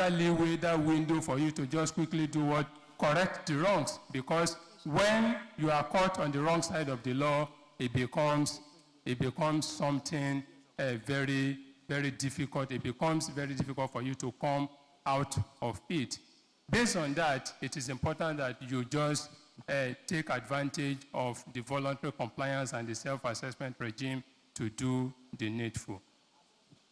that leeway, that window for you to just quickly do what? Correct the wrongs. Because when you are caught on the wrong side of the law, it becomes something very, very difficult. It becomes very difficult for you to come out of it. Based on that, it is important that you just take advantage of the voluntary compliance and the self-assessment regime to do the needful.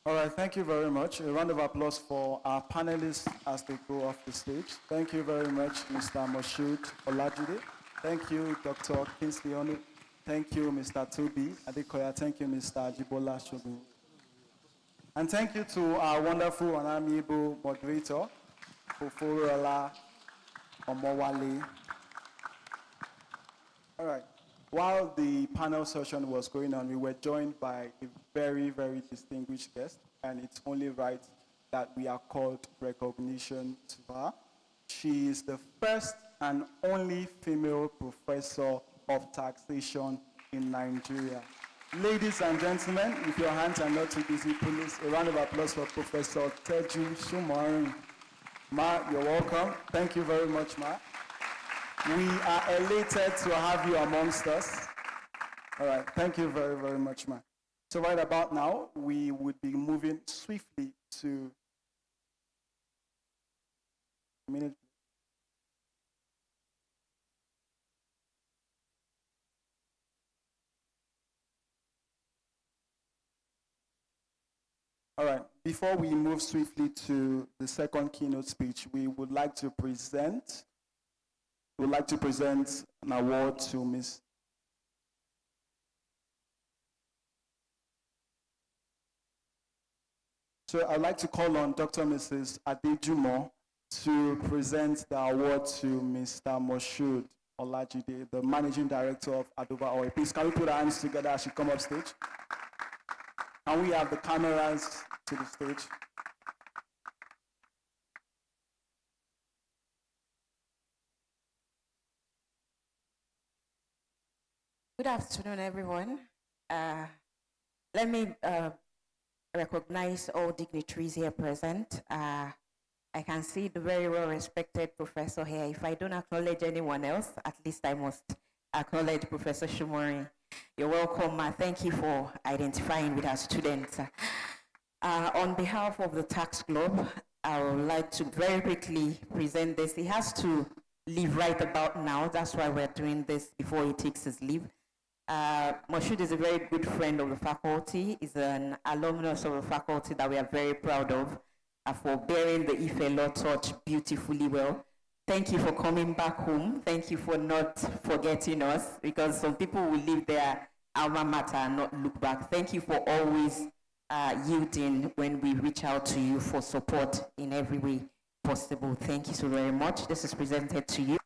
All right, thank you very much. A round of applause for our panelists as they go off the stage. Thank you very much, Mr. Moshood Olajide. Thank you, Dr. Kingsley Onu. Thank you, Mr. Toby Adekoya. Thank you, Mr. Jibola Shogun. And thank you to our wonderful and amiable moderator, Foforola Omowale. All right. While the panel session was going on, we were joined by a very, very distinguished guest, and it's only right that we accord recognition to her. She is the first and only female professor of taxation in Nigeria. Ladies and gentlemen, if your hands are not too busy, please, a round of applause for Professor Teju Shumarin. Ma, you're welcome. Thank you very much, Ma. We are elated to have you amongst us. All right, thank you very, very much, Ma. So right about now, we would be moving swiftly to a minute. All right, before we move swiftly to the second keynote speech, we would like to present an award to Ms. So I'd like to call on Dr. Mrs. Adejumo to present the award to Mr. Moshood Olajide, the Managing Director of Adoba Oil. Please, can we put our hands together as she comes up stage? Can we have the cameras to the stage? Good afternoon, everyone. Let me recognize all dignitaries here present. I can see the very well-respected professor here. If I don't acknowledge anyone else, at least I must acknowledge Professor Shumori. You're welcome, Ma. Thank you for identifying with our students. On behalf of the Tax Club, I would like to very quickly present this. He has to leave right about now. That's why we're doing this before he takes his leave. Moshood is a very good friend of the faculty. He's an alumnus of the faculty that we are very proud of for bearing the Ife Law Torch beautifully well. Thank you for coming back home. Thank you for not forgetting us, because some people will leave their alma mater and not look back. Thank you for always yielding when we reach out to you for support in every way possible. Thank you so very much. This is presented to you.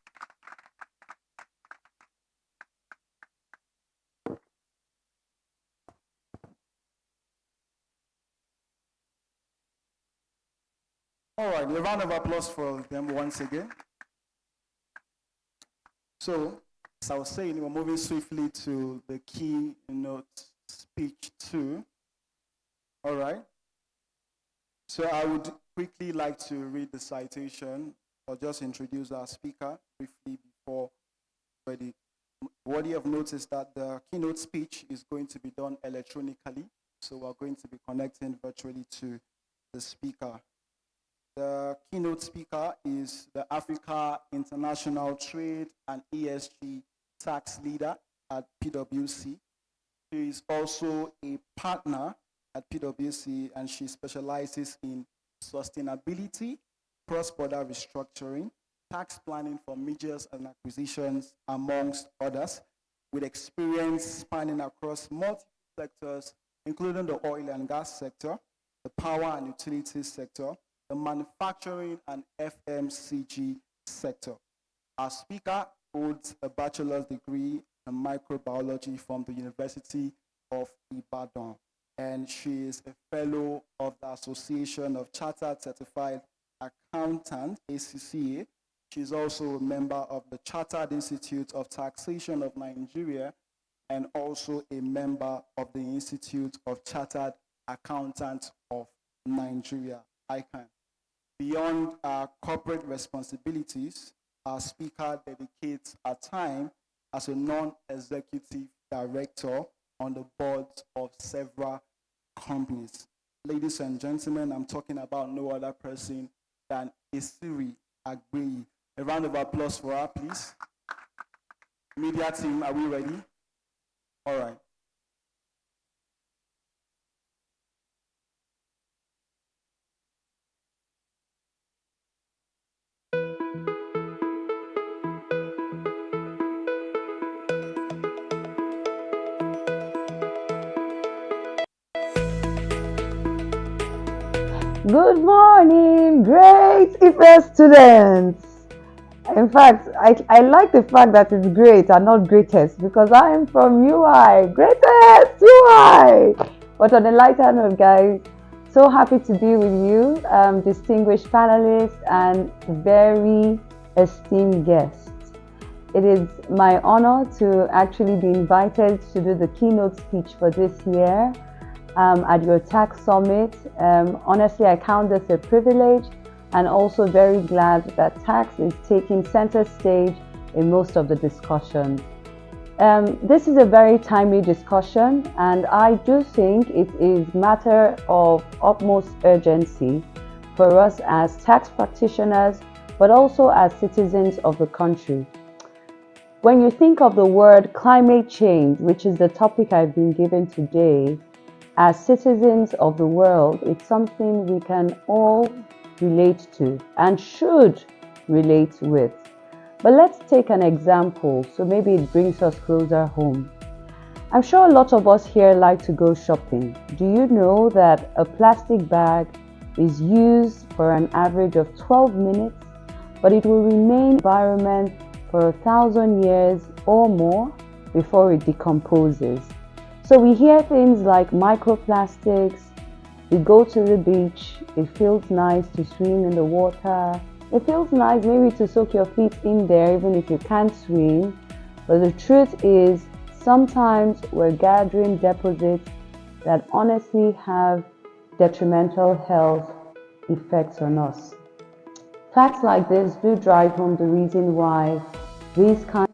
All right, a round of applause for them once again. So, as I was saying, we're moving swiftly to the keynote speech 2. All right. So I would quickly like to read the citation or just introduce our speaker briefly before ready. Worthy of note is that the keynote speech is going to be done electronically. So we're going to be connecting virtually to the speaker. The keynote speaker is the Africa International Trade and ESG tax leader at PwC. She is also a partner at PwC, and she specializes in sustainability, cross-border restructuring, tax planning for mergers and acquisitions, amongst others, with experience spanning across multiple sectors, including the oil and gas sector, the power and utilities sector, the manufacturing and FMCG sector. Our speaker holds a bachelor's degree in microbiology from the University of Ibadan, and she is a fellow of the Association of Chartered Certified Accountants, ACCA. She's also a member of the Chartered Institute of Taxation of Nigeria and also a member of the Institute of Chartered Accountants of Nigeria, ICANN. beyond our corporate responsibilities, our speaker dedicates her time as a non-executive director on the boards of several companies. Ladies and gentlemen, I'm talking about no other person than Isiri Agbeyi. A round of applause for her, please. Media team, are we ready? All right. Good morning, great IFE students. In fact, I like the fact that it's great and not greatest because I'm from UI, greatest UI. But on a lighter note, guys, so happy to be with you, distinguished panelists and very esteemed guests. It is my honor to actually be invited to do the keynote speech for this year. At your tax summit. Honestly, I count this a privilege and also very glad that tax is taking center stage in most of the discussions. This is a very timely discussion and I do think it is matter of utmost urgency for us as tax practitioners, but also as citizens of the country. When you think of the word climate change, which is the topic I've been given today, as citizens of the world, it's something we can all relate to and should relate with. But let's take an example, so maybe it brings us closer home. I'm sure a lot of us here like to go shopping. Do you know that a plastic bag is used for an average of 12 minutes, but it will remain in the environment for 1,000 years or more before it decomposes? So we hear things like microplastics, we go to the beach, it feels nice to swim in the water, it feels nice maybe to soak your feet in there even if you can't swim, but the truth is sometimes we're gathering deposits that honestly have detrimental health effects on us. Facts like this do drive home the reason why these kinds